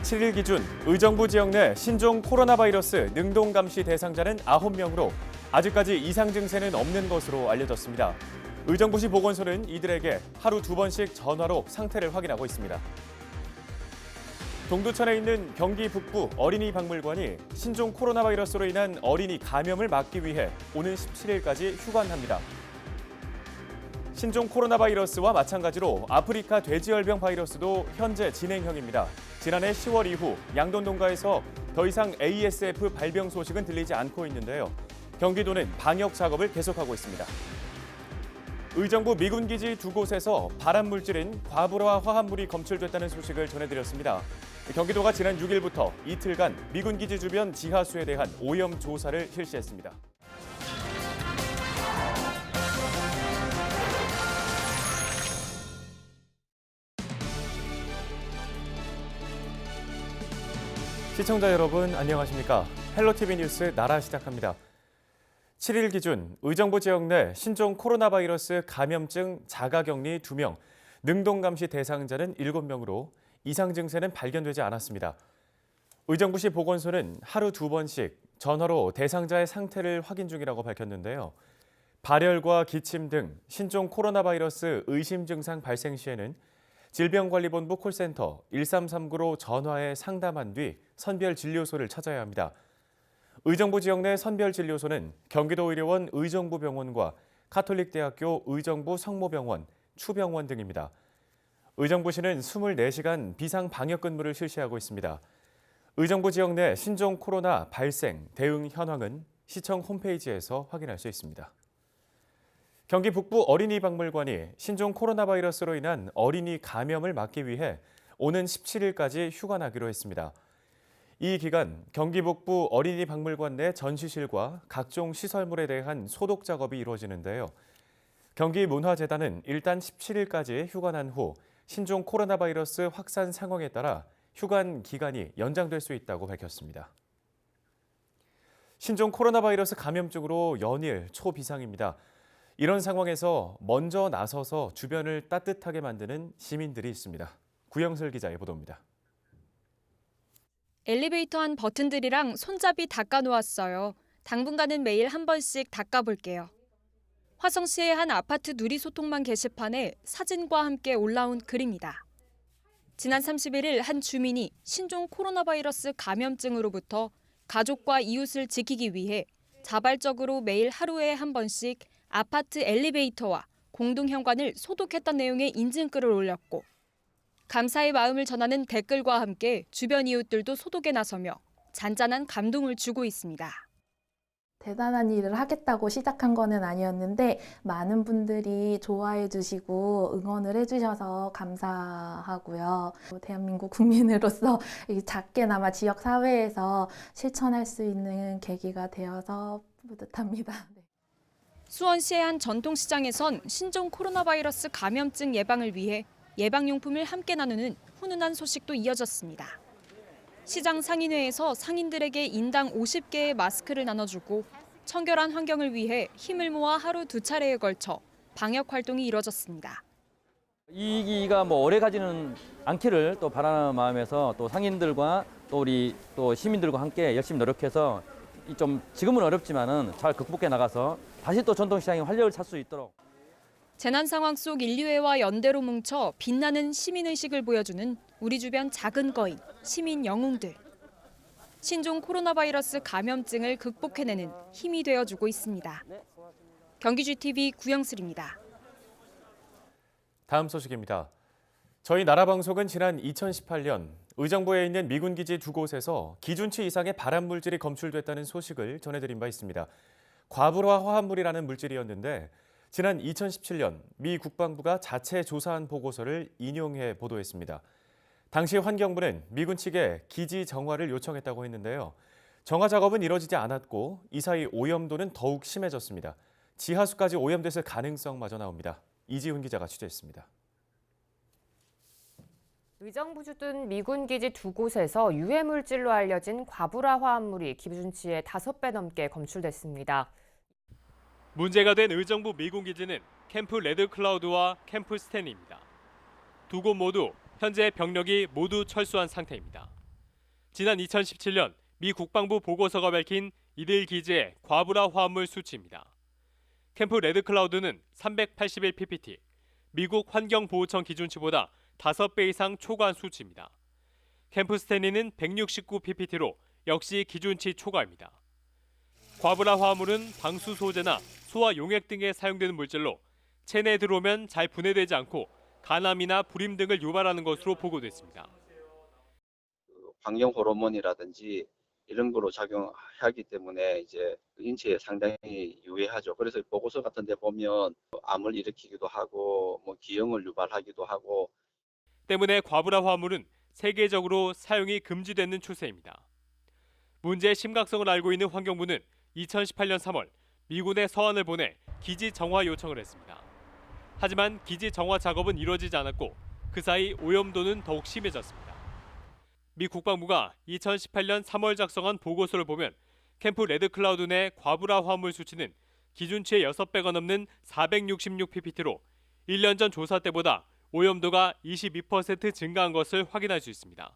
7일 기준 의정부 지역 내 신종 코로나 바이러스 능동 감시 대상자는 9명으로 아직까지 이상 증세는 없는 것으로 알려졌습니다. 의정부시 보건소는 이들에게 하루 2번씩 전화로 상태를 확인하고 있습니다. 동두천에 있는 경기 북부 어린이 박물관이 신종 코로나 바이러스로 인한 어린이 감염을 막기 위해 오는 17일까지 휴관합니다. 신종 코로나 바이러스와 마찬가지로 아프리카 돼지열병 바이러스도 현재 진행형입니다. 지난해 10월 이후 양돈 농가에서 더 이상 ASF 발병 소식은 들리지 않고 있는데요. 경기도는 방역 작업을 계속하고 있습니다. 의정부 미군기지 두 곳에서 발암 물질인 과부하 화합물이 검출됐다는 소식을 전해드렸습니다. 경기도가 지난 6일부터 이틀간 미군기지 주변 지하수에 대한 오염 조사를 실시했습니다. 시청자 여러분 안녕하십니까? 헬로티비 뉴스 나라 시작합니다. 7일 기준 의정부 지역 내 신종 코로나 바이러스 감염증 자가격리 2명, 능동감시 대상자는 7명으로 이상 증세는 발견되지 않았습니다. 의정부시 보건소는 하루 2번씩 전화로 대상자의 상태를 확인 중이라고 밝혔는데요. 발열과 기침 등 신종 코로나 바이러스 의심 증상 발생 시에는 질병관리본부 콜센터 1339로 전화해 상담한 뒤 선별진료소를 찾아야 합니다. 의정부 지역 내 선별진료소는 경기도의료원 의정부병원과 카톨릭대학교 의정부 성모병원, 추병원 등입니다. 의정부시는 24시간 비상방역근무를 실시하고 있습니다. 의정부 지역 내 신종 코로나 발생, 대응 현황은 시청 홈페이지에서 확인할 수 있습니다. 경기 북부 어린이 박물관이 신종 코로나 바이러스로 인한 어린이 감염을 막기 위해 오는 17일까지 휴관하기로 했습니다. 이 기간 경기 북부 어린이 박물관 내 전시실과 각종 시설물에 대한 소독 작업이 이루어지는데요. 경기문화재단은 일단 17일까지 휴관한 후 신종 코로나 바이러스 확산 상황에 따라 휴관 기간이 연장될 수 있다고 밝혔습니다. 신종 코로나 바이러스 감염증으로 연일 초비상입니다. 이런 상황에서 먼저 나서서 주변을 따뜻하게 만드는 시민들이 있습니다. 구영슬 기자의 보도입니다. 엘리베이터 안 버튼들이랑 손잡이 닦아놓았어요. 당분간은 매일 한 번씩 닦아볼게요. 화성시의 한 아파트 누리소통망 게시판에 사진과 함께 올라온 글입니다. 지난 31일 한 주민이 신종 코로나 바이러스 감염증으로부터 가족과 이웃을 지키기 위해 자발적으로 매일 하루에 한 번씩 아파트 엘리베이터와 공동현관을 소독했던 내용의 인증글을 올렸고 감사의 마음을 전하는 댓글과 함께 주변 이웃들도 소독에 나서며 잔잔한 감동을 주고 있습니다. 대단한 일을 하겠다고 시작한 거는 아니었는데 많은 분들이 좋아해 주시고 응원을 해주셔서 감사하고요. 대한민국 국민으로서 작게나마 지역 사회에서 실천할 수 있는 계기가 되어서 뿌듯합니다. 수원시의 한 전통시장에선 신종 코로나 바이러스 감염증 예방을 위해 예방용품을 함께 나누는 훈훈한 소식도 이어졌습니다. 시장 상인회에서 상인들에게 인당 50개의 마스크를 나눠주고 청결한 환경을 위해 힘을 모아 하루 2차례에 걸쳐 방역 활동이 이뤄졌습니다. 이 기가 오래 가지는 않기를 또 바라는 마음에서 또 상인들과 또 우리 또 시민들과 함께 열심히 노력해서 좀 지금은 어렵지만은 잘 극복해 나가서 다시 또 전통시장의 활력을 찾을 수 있도록. 재난 상황 속 인류애와 연대로 뭉쳐 빛나는 시민의식을 보여주는 우리 주변 작은 거인, 시민 영웅들. 신종 코로나 바이러스 감염증을 극복해내는 힘이 되어주고 있습니다. 경기GTV 구영슬입니다. 다음 소식입니다. 저희 나라 방송은 지난 2018년 의정부에 있는 미군기지 두 곳에서 기준치 이상의 발암 물질이 검출됐다는 소식을 전해드린 바 있습니다. 과부하 화합물이라는 물질이었는데 지난 2017년 미 국방부가 자체 조사한 보고서를 인용해 보도했습니다. 당시 환경부는 미군 측에 기지 정화를 요청했다고 했는데요. 정화 작업은 이뤄지지 않았고 이 사이 오염도는 더욱 심해졌습니다. 지하수까지 오염됐을 가능성마저 나옵니다. 이지훈 기자가 취재했습니다. 의정부 주둔 미군 기지 두 곳에서 유해 물질로 알려진 과부하 화합물이 기준치의 5배 넘게 검출됐습니다. 문제가 된 의정부 미군 기지는 캠프 레드클라우드와 캠프 스탠리입니다. 두 곳 모두 현재 병력이 모두 철수한 상태입니다. 지난 2017년 미 국방부 보고서가 밝힌 이들 기지의 과불화 화합물 수치입니다. 캠프 레드클라우드는 381ppm, 미국 환경보호청 기준치보다 5배 이상 초과한 수치입니다. 캠프 스탠리는 169ppt로 역시 기준치 초과입니다. 과불화 화합물은 방수 소재나 소화 용액 등에 사용되는 물질로 체내에 들어오면 잘 분해되지 않고 간암이나 불임 등을 유발하는 것으로 보고됐습니다. 환경 호르몬이라든지 이런 거로 작용하기 때문에 이제 인체에 상당히 유해하죠. 그래서 보고서 같은 데 보면 암을 일으키기도 하고 뭐 기형을 유발하기도 하고 때문에 과불화 화합물은 세계적으로 사용이 금지되는 추세입니다. 문제의 심각성을 알고 있는 환경부는 2018년 3월 미군에 서한을 보내 기지 정화 요청을 했습니다. 하지만 기지 정화 작업은 이루어지지 않았고 그 사이 오염도는 더욱 심해졌습니다. 미 국방부가 2018년 3월 작성한 보고서를 보면 캠프 레드클라우드 내 과불화 화합물 수치는 기준치의 6배가 넘는 466ppt로 1년 전 조사 때보다 오염도가 22% 증가한 것을 확인할 수 있습니다.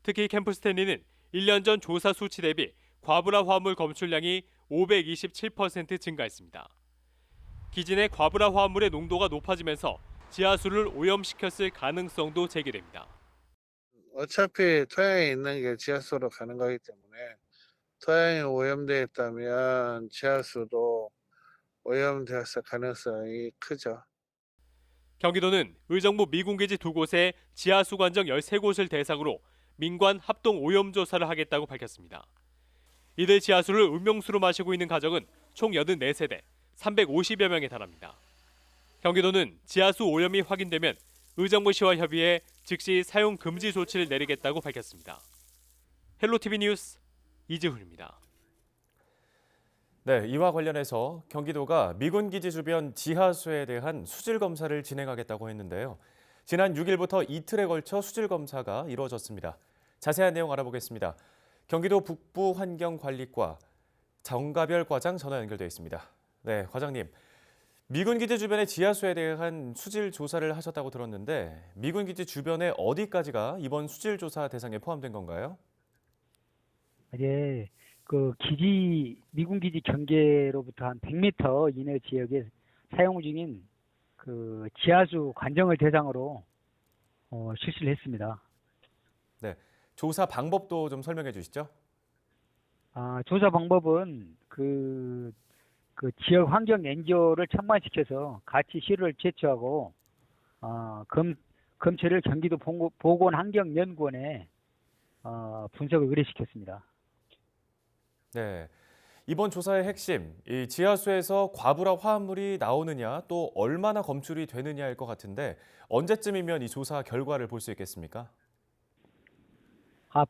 특히 캠프 스탠리는 1년 전 조사 수치 대비 과불화 화합물 검출량이 527% 증가했습니다. 기지 내 과불화 화합물의 농도가 높아지면서 지하수를 오염시켰을 가능성도 제기됩니다. 어차피 토양에 있는 게 지하수로 가는 거기 때문에 토양이 오염되어 있다면 지하수도 오염되었을 가능성이 크죠. 경기도는 의정부 미군기지 2곳에 지하수 관정 13곳을 대상으로 민관 합동 오염 조사를 하겠다고 밝혔습니다. 이들 지하수를 음용수로 마시고 있는 가정은 총 84세대, 350여 명에 달합니다. 경기도는 지하수 오염이 확인되면 의정부시와 협의해 즉시 사용 금지 조치를 내리겠다고 밝혔습니다. 헬로티비 뉴스 이지훈입니다. 네, 이와 관련해서 경기도가 미군 기지 주변 지하수에 대한 수질 검사를 진행하겠다고 했는데요. 지난 6일부터 이틀에 걸쳐 수질 검사가 이루어졌습니다. 자세한 내용 알아보겠습니다. 경기도 북부환경관리과 정가별 과장 전화 연결돼 있습니다. 네, 과장님. 미군 기지 주변의 지하수에 대한 수질 조사를 하셨다고 들었는데 미군 기지 주변에 어디까지가 이번 수질 조사 대상에 포함된 건가요? 예, 미군 기지 경계로부터 한 100m 이내 지역에 사용 중인 지하수 관정을 대상으로 실시를 했습니다. 네, 조사 방법도 좀 설명해 주시죠. 조사 방법은 지역 환경 연구를 첨가시켜서 같이 시료를 제출하고 검체를 경기도 보건환경연구원에 분석을 의뢰시켰습니다. 네, 이번 조사의 핵심, 이 지하수에서 과불화 화합물이 나오느냐 또 얼마나 검출이 되느냐일 것 같은데 언제쯤이면 이 조사 결과를 볼 수 있겠습니까?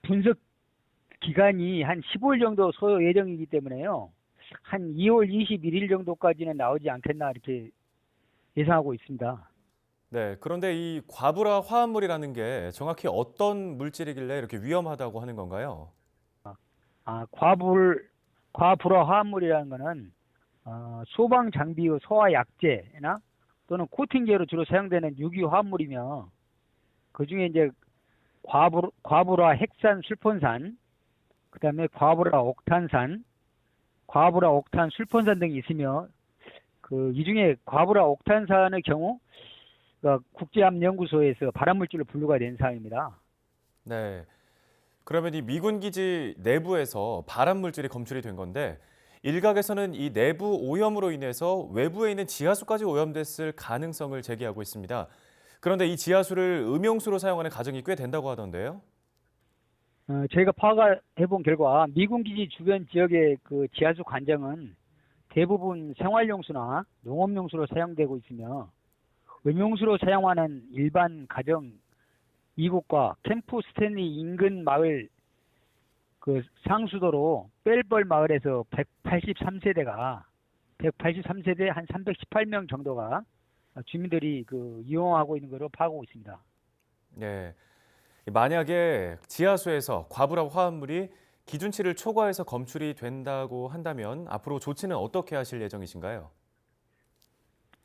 분석 기간이 한 15일 정도 소요 예정이기 때문에요. 한 2월 21일 정도까지는 나오지 않겠나 이렇게 예상하고 있습니다. 네, 그런데 이 과불화 화합물이라는 게 정확히 어떤 물질이길래 이렇게 위험하다고 하는 건가요? 과불화 화합물이라는 거는 소방 장비의 소화 약제나 또는 코팅제로 주로 사용되는 유기 화합물이며 그중에 이제 과불화 핵산 술폰산, 그다음에 과불화 옥탄산, 과불화 옥탄 술폰산 등이 있으며 이 중에 과불화 옥탄산의 경우 국제암연구소에서 발암물질로 분류가 된 사항입니다. 네, 그러면 이 미군 기지 내부에서 발암 물질이 검출이 된 건데 일각에서는 이 내부 오염으로 인해서 외부에 있는 지하수까지 오염됐을 가능성을 제기하고 있습니다. 그런데 이 지하수를 음용수로 사용하는 가정이 꽤 된다고 하던데요. 저희가 파악해본 결과 미군 기지 주변 지역의 지하수 관정은 대부분 생활용수나 농업용수로 사용되고 있으며 음용수로 사용하는 일반 가정 2곳과 캠프 스탠리 인근 마을 상수도로 뺄벌 마을에서 183세대 한 318명 정도가 주민들이 이용하고 있는 것으로 파악하고 있습니다. 네, 만약에 지하수에서 과불화 화합물이 기준치를 초과해서 검출이 된다고 한다면 앞으로 조치는 어떻게 하실 예정이신가요?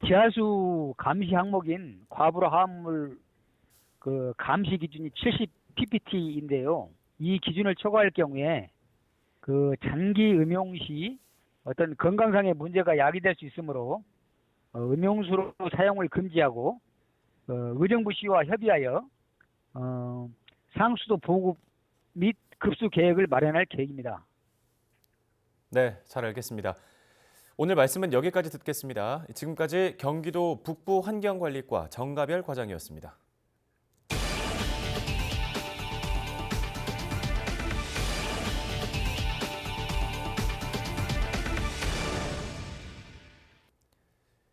지하수 감시 항목인 과불화 화합물 감시 기준이 70ppt인데요. 이 기준을 초과할 경우에 그 장기 음용 시 어떤 건강상의 문제가 야기될 수 있으므로 음용수로 사용을 금지하고 의정부 시와 협의하여 상수도 보급 및 급수 계획을 마련할 계획입니다. 네, 잘 알겠습니다. 오늘 말씀은 여기까지 듣겠습니다. 지금까지 경기도 북부 환경관리과 정가별 과장이었습니다.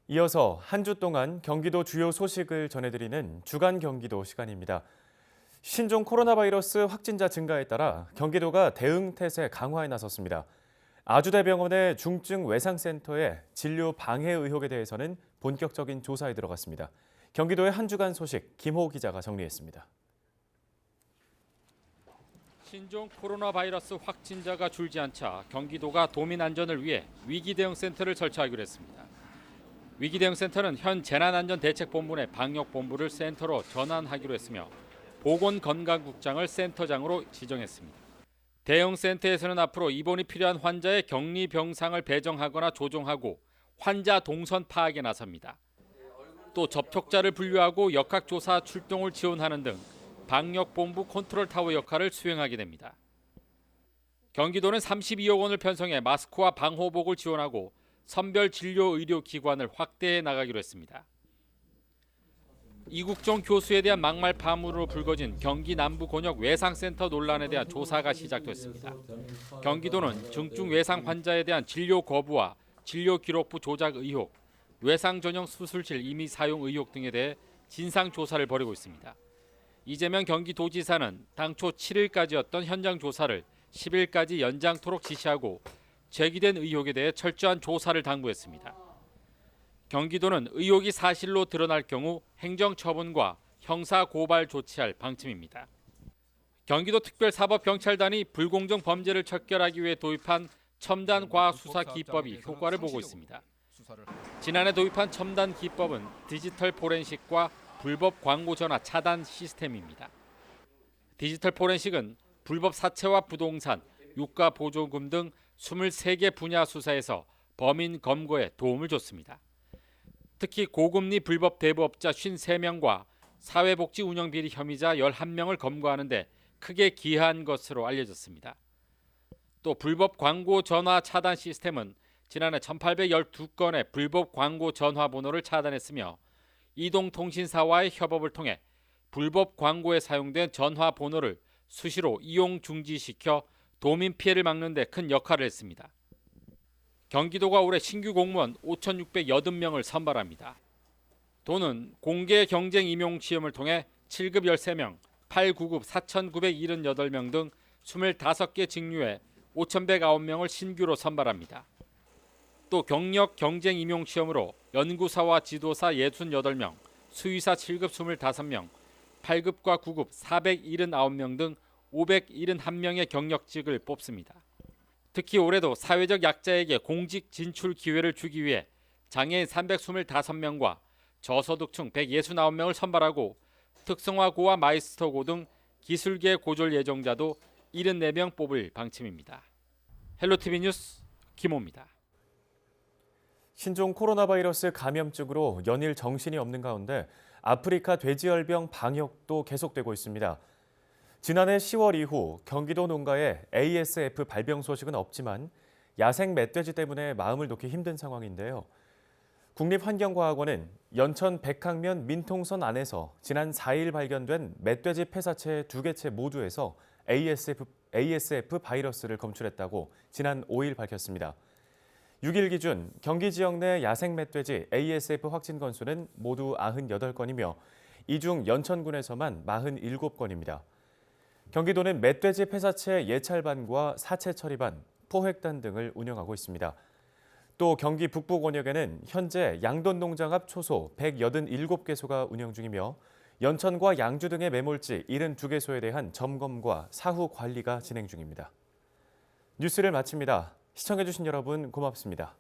이어서 한 주 동안 경기도 주요 소식을 전해드리는 주간 경기도 시간입니다. 신종 코로나 바이러스 확진자 증가에 따라 경기도가 대응 태세 강화에 나섰습니다. 아주대병원의 중증 외상센터의 진료 방해 의혹에 대해서는 본격적인 조사에 들어갔습니다. 경기도의 한 주간 소식 김호 기자가 정리했습니다. 신종 코로나 바이러스 확진자가 줄지 않자 경기도가 도민 안전을 위해 위기대응센터를 설치하기로 했습니다. 위기대응센터는 현 재난안전대책본부 내 방역본부를 센터로 전환하기로 했으며 보건건강국장을 센터장으로 지정했습니다. 대응센터에서는 앞으로 입원이 필요한 환자의 격리 병상을 배정하거나 조정하고 환자 동선 파악에 나섭니다. 또 접촉자를 분류하고 역학조사 출동을 지원하는 등 방역본부 컨트롤타워 역할을 수행하게 됩니다. 경기도는 32억 원을 편성해 마스크와 방호복을 지원하고 선별 진료 의료기관을 확대해 나가기로 했습니다. 이국종 교수에 대한 막말 파문으로 불거진 경기 남부 곤역 외상센터 논란에 대한 조사가 시작됐습니다. 경기도는 중증 외상 환자에 대한 진료 거부와 진료 기록부 조작 의혹, 외상 전용 수술실 임의 사용 의혹 등에 대해 진상 조사를 벌이고 있습니다. 이재명 경기도지사는 당초 7일까지였던 현장 조사를 10일까지 연장토록 지시하고 제기된 의혹에 대해 철저한 조사를 당부했습니다. 경기도는 의혹이 사실로 드러날 경우 행정처분과 형사고발 조치할 방침입니다. 경기도 특별사법경찰단이 불공정 범죄를 척결하기 위해 도입한 첨단 과학수사 기법이 효과를 보고 있습니다. 지난해 도입한 첨단 기법은 디지털 포렌식과 불법 광고 전화 차단 시스템입니다. 디지털 포렌식은 불법 사채와 부동산, 유가 보조금 등 23개 분야 수사에서 범인 검거에 도움을 줬습니다. 특히 고금리 불법 대부업자 53명과 사회복지 운영비리 혐의자 11명을 검거하는 데 크게 기여한 것으로 알려졌습니다. 또 불법 광고 전화 차단 시스템은 지난해 1812건의 불법 광고 전화 번호를 차단했으며 이동통신사와의 협업을 통해 불법 광고에 사용된 전화 번호를 수시로 이용 중지시켜 도민 피해를 막는 데 큰 역할을 했습니다. 경기도가 올해 신규 공무원 5,680명을 선발합니다. 도는 공개 경쟁 임용 시험을 통해 7급 13명, 8구급 4,978명 등 25개 직류에 5,109명을 신규로 선발합니다. 또 경력 경쟁 임용 시험으로 연구사와 지도사 68명, 수의사 7급 25명, 8급과 9급 479명 등 571명의 경력직을 뽑습니다. 특히 올해도 사회적 약자에게 공직 진출 기회를 주기 위해 장애인 325명과 저소득층 169명을 선발하고 특성화고와 마이스터고 등 기술계 고졸 예정자도 74명 뽑을 방침입니다. 헬로티비 뉴스 김호입니다. 신종 코로나 바이러스 감염증으로 연일 정신이 없는 가운데 아프리카 돼지열병 방역도 계속되고 있습니다. 지난해 10월 이후 경기도 농가에 ASF 발병 소식은 없지만 야생 멧돼지 때문에 마음을 놓기 힘든 상황인데요. 국립환경과학원은 연천 백학면 민통선 안에서 지난 4일 발견된 멧돼지 폐사체 2개체 모두에서 ASF 바이러스를 검출했다고 지난 5일 밝혔습니다. 6일 기준 경기 지역 내 야생 멧돼지 ASF 확진 건수는 모두 98건이며 이 중 연천군에서만 47건입니다. 경기도는 멧돼지 폐사체 예찰반과 사체 처리반, 포획단 등을 운영하고 있습니다. 또 경기 북부 권역에는 현재 양돈 농장 앞 초소 187개소가 운영 중이며 연천과 양주 등의 매몰지 72개소에 대한 점검과 사후 관리가 진행 중입니다. 뉴스를 마칩니다. 시청해주신 여러분 고맙습니다.